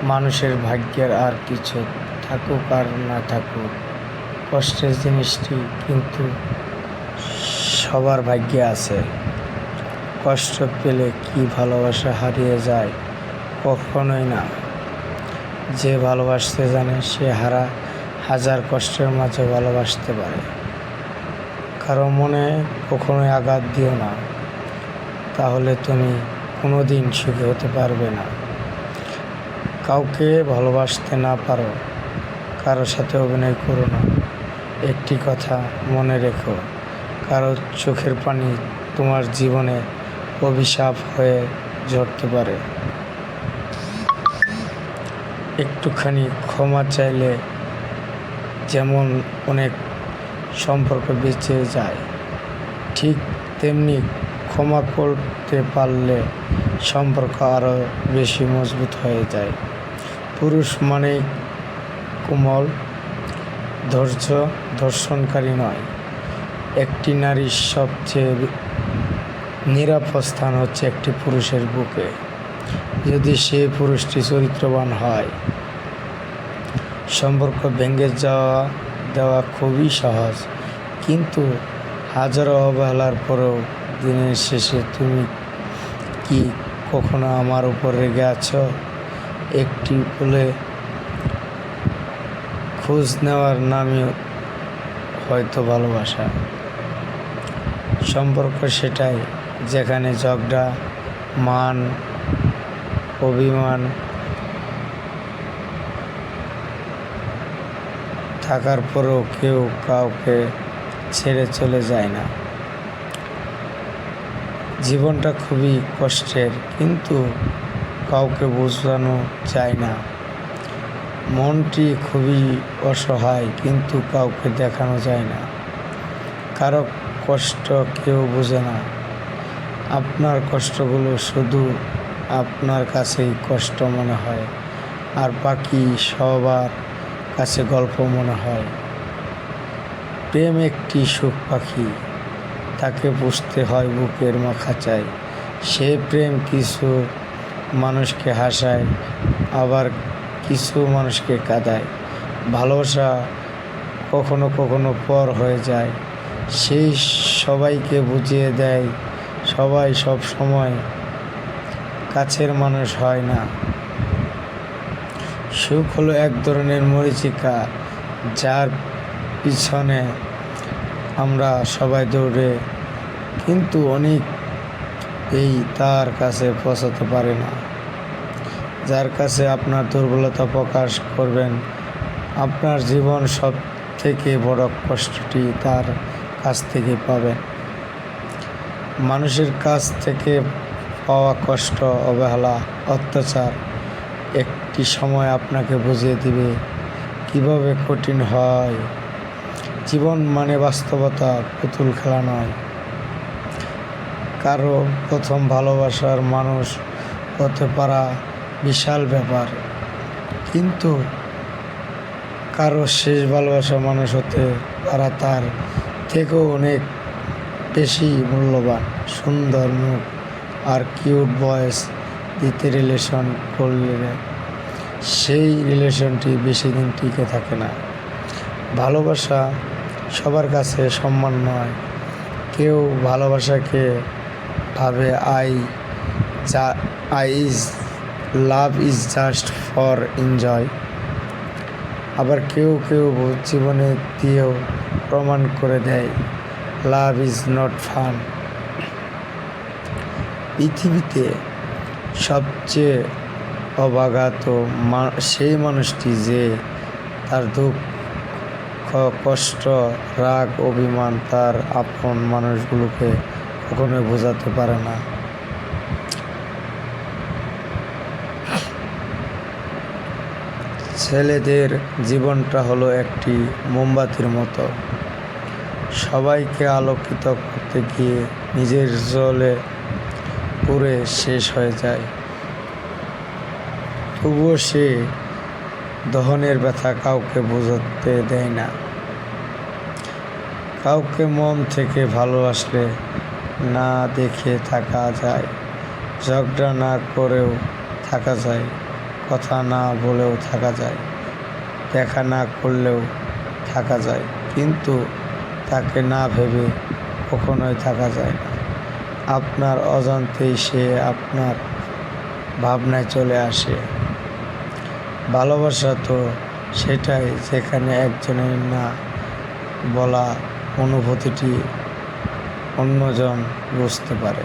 মানুষের ভাগ্যের আর কিছু থাকুক আর না থাকুক, কষ্টের জিনিসটি কিন্তু সবার ভাগ্যে আছে। কষ্ট পেলে কি ভালোবাসা হারিয়ে যায়? কখনোই না। যে ভালোবাসতে জানে সে হাজার কষ্টের মাঝে ভালোবাসতে পারে। কারো মনে কখনোই আঘাত দিও না, তাহলে তুমি কোনোদিন সুখী হতে পারবে না। কাউকে ভালোবাসতে না পারো, কারোর সাথে অভিনয় করো না। একটি কথা মনে রেখো, কারো চোখের পানি তোমার জীবনে অভিশাপ হয়ে ঝরতে পারে। একটুখানি ক্ষমা চাইলে যেমন অনেক সম্পর্ক বেঁচে যায়, ঠিক তেমনি ক্ষমা করতে পারলে সম্পর্ক আরও বেশি মজবুত হয়ে যায়। পুরুষ মানে কোমল, ধৈর্য ধর্ষণকারী নয়। একটি নারীর সবচেয়ে নিরাপদ স্থান হচ্ছে একটি পুরুষের বুকে, যদি সেই পুরুষটি চরিত্রবান হয়। সম্পর্ক ভেঙে দেওয়া খুবই সহজ, কিন্তু হাজারো অবহেলার পরেও দিনের শেষে তুমি কি কখনো আমার উপর রেগে আছো? একটি বলে খোঁজ নেওয়ার নামই হয়তো ভালোবাসা। সম্পর্ক সেটাই যেখানে ঝগড়া, মান অভিমান থাকার পরেও কেউ কাউকে ছেড়ে চলে যায় না। জীবনটা খুবই কষ্টের, কিন্তু কাউকে বোঝানো যায় না। মনটি খুবই অসহায়, কিন্তু কাউকে দেখানো যায় না। কারো কষ্ট কেউ বোঝে না। আপনার কষ্টগুলো শুধু আপনার কাছেই কষ্ট মনে হয়, আর বাকি সবার কাছে গল্প মনে হয়। প্রেম একটি সুখ পাখি, তাকে পুষতে হয় বুকের খাঁচায়। সে প্রেম কিছু মানুষকে হাসায়, আবার কিছু মানুষকে কাঁদায়। ভালোবাসা কখনো কখনো পর হয়ে যায়, সেই সবাইকে বুঝিয়ে দেয়। সবাই সব সময় কাছের মানুষ হয় না। সুখ হলো এক ধরনের মরীচিকা, যার পিছনে আমরা সবাই দৌড়ে, কিন্তু অনেক তার কাছে পৌঁছাতে পারে না। যার কাছে আপনার দুর্বলতা প্রকাশ করবেন, আপনার জীবন সব থেকে বড় কষ্টটি তার কাছ থেকে পাবেন। মানুষের কাছ থেকে পাওয়া কষ্ট, অবহেলা, অত্যাচার একটি সময় আপনাকে বুঝিয়ে দিবে কিভাবে কঠিন হয়। জীবন মানে বাস্তবতা, পুতুল খেলা নয়। কারো প্রথম ভালোবাসার মানুষ হতে পারা বিশাল ব্যাপার, কিন্তু কারো শেষ ভালোবাসা মানুষ হতে পারা তার থেকেও অনেক বেশি মূল্যবান। সুন্দর মুখ আর কিউট ভয়েস দিতে রিলেশন করলে সেই রিলেশনটি বেশি দিন টিকে থাকে না। ভালোবাসা সবার কাছে সম্মান নয়। কেউ ভালোবাসাকে ভাবে love is just for enjoy. আবার কেউ জীবনে দিয়েও প্রমাণ করে দেয় লাভ ইজ নট ফান। পৃথিবীতে সবচেয়ে অবাগত সেই মানুষটি যে তার দুঃখ, কষ্ট, রাগ, অভিমান তার আপন মানুষগুলোকে কখনোই বোঝাতে পারে না। ছেলেদের জীবনটা হলো একটি মোমবাতির মতো, সবাইকে আলোকিত করতে গিয়ে নিজের জ্বলে পুড়ে শেষ হয়ে যায়। তবুও সে দহনের ব্যথা কাউকে বোঝাতে দেয় না। কাউকে মন থেকে ভালোবাসলে না দেখে থাকা যায়, ঝগড়া না করেও থাকা যায়, কথা না বলেও থাকা যায়, দেখা না করলেও থাকা যায়, কিন্তু তাকে না ভেবে কখনোই থাকা যায় না। আপনার অজান্তেই সে আপনার ভাবনায় চলে আসে। ভালোবাসা তো সেটাই, যেখানে একজনের না বলা অনুভূতিটি অন্যজন বুঝতে পারে।